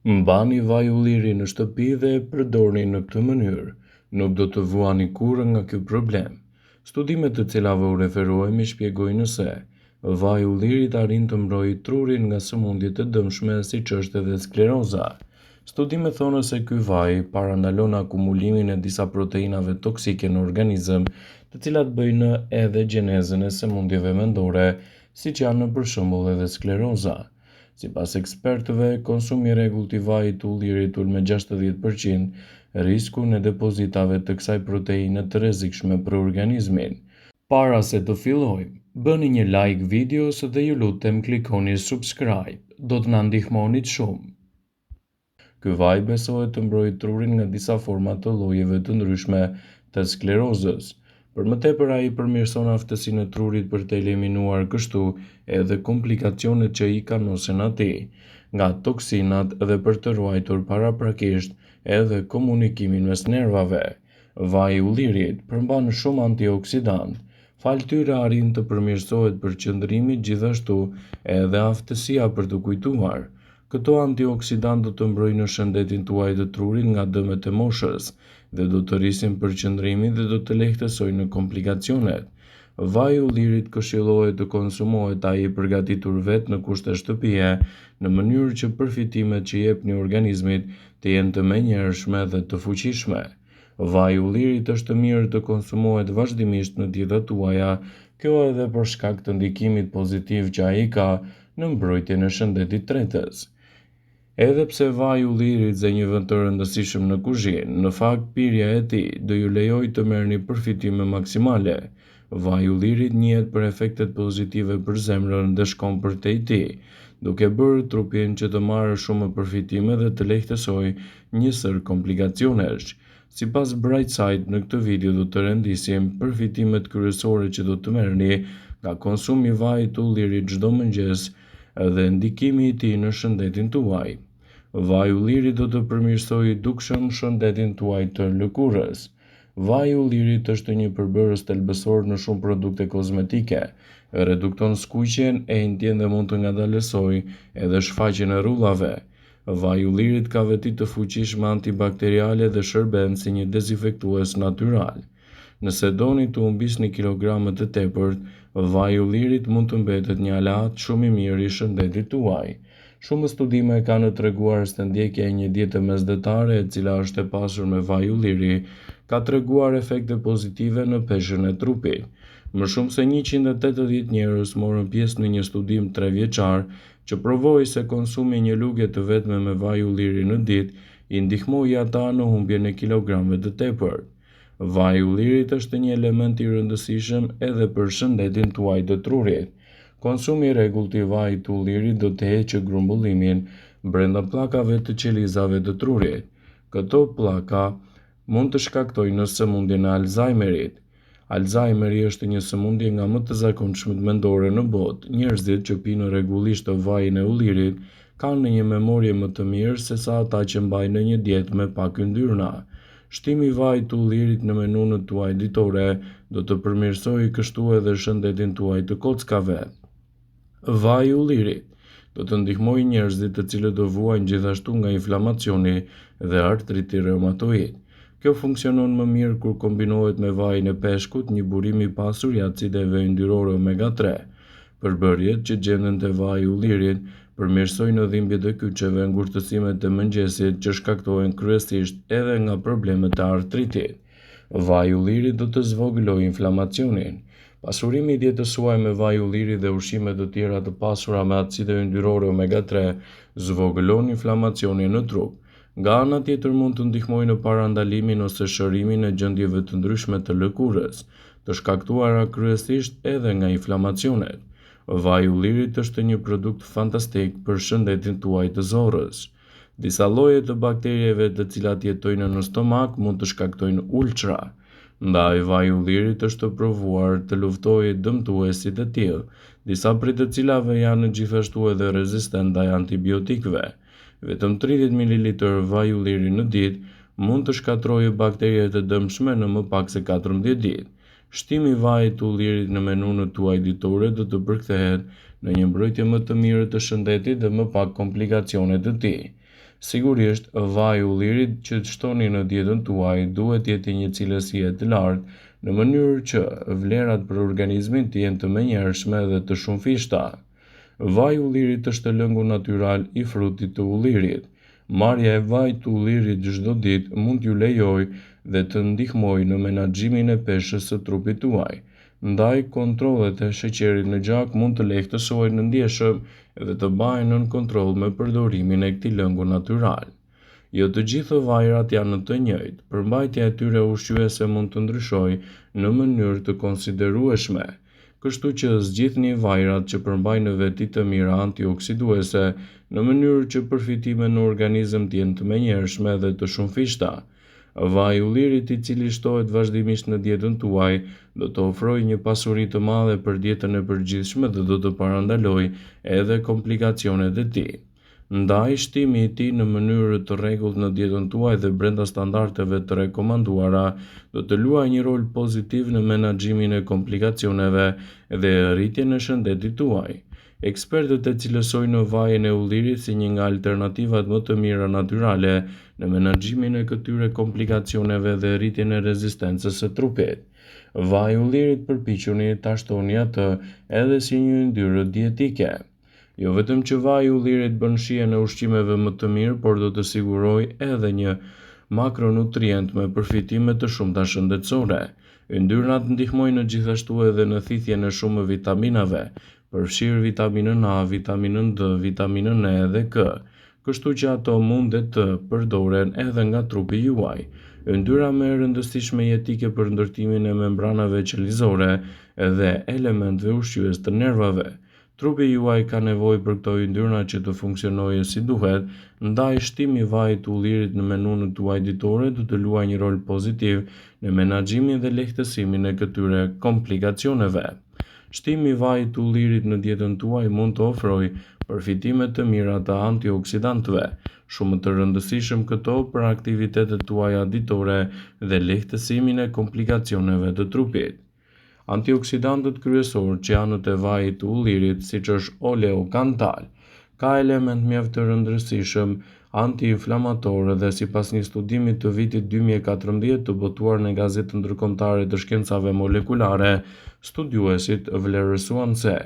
Mbani vaj ulliri në shtëpi dhe e përdorni në këtë mënyrë. Nuk do të vuani kurrë nga ky problem. Studimet të cilave u referohemi shpjegojnë se vaj ullirit arrin të mbrojë trurin nga sëmundjet e dëmshme siç është edhe skleroza. Studimet thonë se ky vaj parandalon akumulimin e disa proteinave toksike në organizëm, të cilat bëjnë edhe gjenezën e sëmundjeve mendore, siç janë për shembull edhe skleroza. Sipas ekspertëve, konsumi i rregullt i vajit të ullirit ul me 60% riskun e depozitave të kësaj proteine të rrezikshme për organizmin. Para se të fillojmë, bëni një like videos dhe ju lutem klikoni subscribe, do të na ndihmonit shumë. Ky vaj besohet të mbrojë trurin nga disa forma të llojeve të ndryshme të sklerozës. Për më tepër ai përmirëson aftësinë e trurit për të eliminuar kështu edhe komplikacionet që i kanosen atij, nga toksinat dhe për të ruajtur paraprakisht edhe komunikimin mes nervave. Vaji i ullirit përmban shumë antioksidant. Faltyra arrin të përmirësohet përqendrimi, gjithashtu edhe aftësia për të kujtuar. Këto antioksidantë do të mbrojnë shëndetin tuaj të trurit nga dëmet e moshës dhe do të rrisin përqendrimin dhe do të lehtësojnë komplikacionet. Vaji i ullirit këshillohet të konsumohet ai i përgatitur vetë në kushte shtëpie, në mënyrë që përfitimet që jepni organizmit të jenë të menjëhershme dhe të fuqishme. Vaji i ullirit është mirë të konsumohet vazhdimisht në dietat tuaja, kjo edhe për shkak të ndikimit pozitiv që ai ka në mbrojtjen e shëndetit tretës. Edhe pse vaji i ullirit zë një vend të rëndësishëm në kuzhinë, në fakt pirja e tij do ju lejojë të merrni përfitime maksimale. Vaji i ullirit njihet për efektet pozitive për zemrën dhe shkon për te i tij, duke bërë trupin që të marrë shumë përfitime dhe të lehtësojë një sër komplikacionesh. Sipas Brightside, në këtë video do të rendisim përfitimet kryesore që do të merrni nga konsumi i vajit të ullirit çdo mëngjes dhe ndikimi i tij në shëndetin tuaj. Vaji i ullirit do të përmirësojë dukshëm shëndetin tuaj të lëkurës. Vaji i ullirit është një përbërës thelbësor në shumë produkte kozmetike, redukton skuqjen, endjen dhe mund të ngadalësojë edhe shfaqjen e rrullave. Vaji i ullirit ka veti të fuqishme antibakteriale dhe shërben si një dezinfektues natyral. Nëse doni të humbisni kilograme të tepërt, vaji i ullirit mund të mbetet një aleat shumë i mirë i shëndetit tuaj. Shumë studime kanë treguar se ndjekja e një diete mesdhetare e cila është e pasur me vaj ulliri ka treguar efekte pozitive në peshën e trupit. Më shumë se 180 njerëz morën pjesë në një studim 3 vjeçar që provoi se konsumi një lugje të vetme me vaj ulliri në ditë i ndihmoi ata në humbjen e kilogramëve të tepërt. Vaji i ullirit është një element i rëndësishëm edhe për shëndetin tuaj të trurit. Konsumi i rregullt i vajit të ullirit do të heqë grumbullimin brenda pllakave të qelizave të trurit. Këto pllaka mund të shkaktojnë sëmundjen e Alzheimerit. Alzheimeri është një sëmundje nga më të zakonshmet mendore në botë. Njerëzit që pinë rregullisht vajin e ullirit kanë një memorie më të mirë se sa ata që mbajnë një dietë me pak yndyrna. Shtimi i vajit të ullirit në menunën tuaj ditore do të përmirësojë kështu edhe shëndetin tuaj të kockave. Vaji i ullirit do të ndihmojë njerëzit të cilët do vuajnë gjithashtu nga inflamacioni dhe artriti reumatoid. Kjo funksionon më mirë kur kombinohet me vajin e peshkut, një burim i pasur i acideve yndyrore omega 3. Përbërjet që gjenden te vaji i ullirit përmirësojnë dhimbjet e kyçeve, ngurtësimet e mëngjesit që shkaktohen kryesisht edhe nga problemet e artritit. Vaji i ullirit do të zvogëlojë inflamacionin. Pasurimi i dietës suaj me vaj ulliri dhe ushqime të tjera të pasura me acide yndyrore omega 3 zvogëlon inflamacionin në trup. Nga ana tjetër mund të ndihmojë në parandalimin ose shërimin e gjendjeve të ndryshme të lëkurës, të shkaktuara kryesisht edhe nga inflamacionet. Vaji i ullirit është një produkt fantastik për shëndetin tuaj të zorrës. Disa lloje të bakterieve të cilat jetojnë në stomak mund të shkaktojnë ulçra. Ndaj vaji i ullirit është provuar të luftojë dëmtuesit e tillë, disa prej të cilave janë gjithashtu edhe rezistent ndaj antibiotikëve. Vetëm 30 ml vaj ulliri në ditë mund të shkatërrojë bakteriet e dëmshme në më pak se 14 ditë. Shtimi i vajit të ullirit në menunën tuaj ditore do të përkthehet në një mbrojtje më të mirë të shëndetit dhe më pak komplikacione të tij. Sigurisht, vaji i ullirit që shtoni në dietën tuaj duhet të jetë një cilësie të lartë, në mënyrë që vlerat për organizmin të jenë të menjëhershme dhe të shumëfishta. Vaji i ullirit është lëngu natyral i frutit të ullirit. Marrja e vajit të ullirit çdo ditë mund t'ju lejojë dhe të ndihmojë në menaxhimin e peshës së trupit tuaj. Ndaj, kontrollet e sheqerit në gjak mund të lehtësojnë në ndjeshëm dhe të bahen nën kontroll me përdorimin e këtij lëngu natyral. Jo të gjithë vajrat janë të njëjtë, përmbajtja e tyre ushqyese mund të ndryshojë në mënyrë të konsiderueshme. Kështu që zgjidhni vajrat që përmbajnë në veti të mira antioksiduese në mënyrë që përfitimet në organizëm të jenë të menjëhershme dhe të shumëfishta. Vaji i ullirit i cili shtohet vazhdimisht në dietën tuaj do të ofrojë një pasuri të madhe për dietën e përgjithshme dhe do të parandalojë edhe komplikacionet e tij. Ndaj, shtimi i tij në mënyrë të rregullt në dietën tuaj dhe brenda standardeve të rekomanduara do të luajë një rol pozitiv në menaxhimin e komplikacioneve dhe rritjen e shëndetit tuaj. Ekspertët e cilësojnë vajin e ullirit si një nga alternativat më të mira natyrale në menaxhimin e këtyre komplikacioneve dhe rritjen e rezistencës së trupit. Vaji i ullirit përpiquni ta shtoni atë edhe si një yndyrë dietike. Jo vetëm që vaji i ullirit bën shijen e ushqimeve më të mirë, por do të sigurojë edhe një makronutrient me përfitime të shumta shëndetësore. Yndyrnat ndihmojnë gjithashtu edhe në thithjen e shumë vitaminave, përfshirë vitaminën A, vitaminën D, vitaminën E dhe K, kështu që ato mundet të përdoren edhe nga trupi juaj. Yndyra më e rëndësishme jetike për ndërtimin e membranave qelizore dhe elementëve ushqyes të nervave. Trupi juaj ka nevojë për këto yndyrna që të funksionojë si duhet, ndaj shtimi i vajit të ullirit në menun tuaj ditore do të luajë një rol pozitiv në menaxhimin dhe lehtësimin e këtyre komplikacioneve. Shtimi i vajit të ullirit në dietën tuaj mund të ofrojë përfitime të mira të antioksidantëve, shumë të rëndësishëm këto për aktivitetet tuaja ditore dhe lehtësimin e komplikacioneve të trupit. Antioksidantët kryesorë që janë të vajit të ullirit, siç është oleo kantal, ka element mjaft të rëndësishëm anti-inflamator dhe sipas një studimi të vitit 2014 të botuar në Gazetën Ndërkombëtare të Shkencave Molekulare, studiuesit vlerësuan se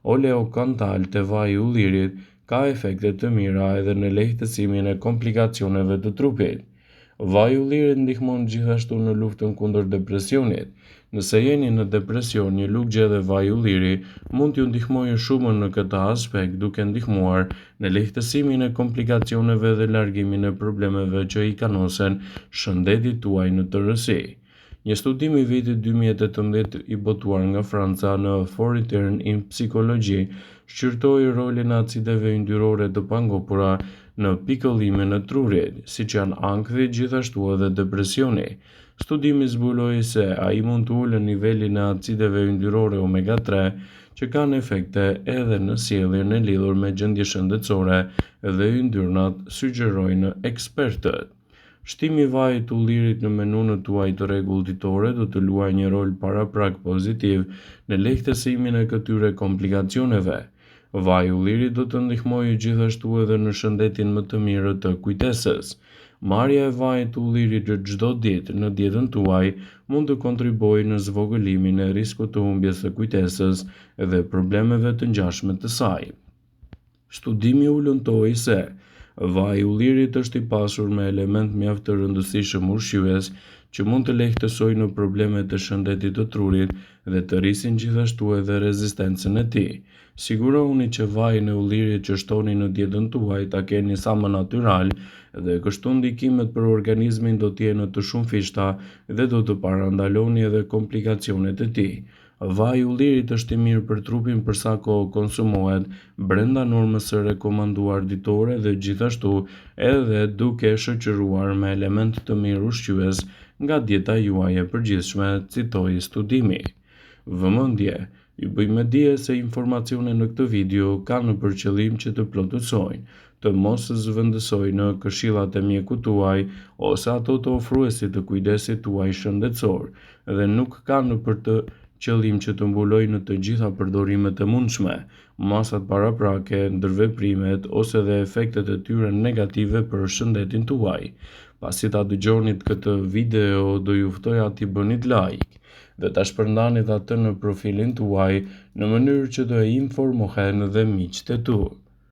oleo kantal te vaji i ullirit ka efekte të mira edhe në lehtësimin e komplikacioneve të trupit. Vaji i ullirit ndihmon gjithashtu në luftën kundër depresionit. Nëse jeni në depresion, një lugje dhe vaji i ullirit mund t'ju ndihmojë shumë në këtë aspekt, duke ndihmuar në lehtësimin e komplikacioneve dhe largimin e problemeve që i kanosen shëndetit tuaj në tërësi. Një studim i vitit 2018 i botuar nga Franca në Foreign in Psychology shqyrtoi rolin e acideve yndyrore të pangopura në pikëllimin e trurit, siç janë ankthi, gjithashtu edhe depresioni. Studimi zbuloi se ai mund të ulën nivelin e acideve yndyrore omega 3, që kanë efekte edhe në sjelljen e lidhur me gjendje shëndetësore dhe yndyrnat, sugjerojnë ekspertët. Shtimi i vajit të ullirit në menun tuaj të rregullt ditore do të luajë një rol paraprak pozitiv në lehtësimin e këtyre komplikacioneve. Vaji i ullirit do të ndihmojë gjithashtu edhe në shëndetin më të mirë të kujtesës. Marrja e vajit të ullirit çdo ditë në dietën tuaj mund të kontribuojë në zvogëlimin e riskut të humbjes së kujtesës dhe problemeve të ngjashme të saj. Studimi u lumtoi se vaji i ullirit është i pasur me element mjaft të rëndësishëm ushqyes që mund të lehtësojnë në problemet të shëndetit të trurit dhe të rrisin gjithashtu edhe rezistencën e tij. Sigurohuni që vajin e ullirit që shtoni në dietën tuaj ta keni sa më natyral dhe kështu ndikimet për organizmin do të jenë të shumëfishta dhe do të parandaloni edhe komplikacionet e tij. Vaji i ullirit është i mirë për trupin për sa kohë konsumohet brenda normës së rekomanduar ditore dhe gjithashtu edhe duke shoqëruar me elementë të mirë ushqyes nga dieta juaj e përgjithshme, citoi studimi. Vëmendje, ju bëjmë dije se informacionet në këtë video kanë për qëllim që të plotësojnë, të mos zëvendësojnë këshillat e mjekut tuaj ose ato të ofruesit të kujdesit tuaj shëndetësor dhe nuk kanë për të qëllim që të mbulojë në të gjitha përdorimet e mundshme, masat paraprake, ndërveprimet ose dhe efektet e tyre negative për shëndetin tuaj. Pasi ta dëgjonit këtë video, do ju ftoja t'i bënit like dhe ta shpërndanit atë në profilin tuaj në mënyrë që të informohen dhe miqtë e tu.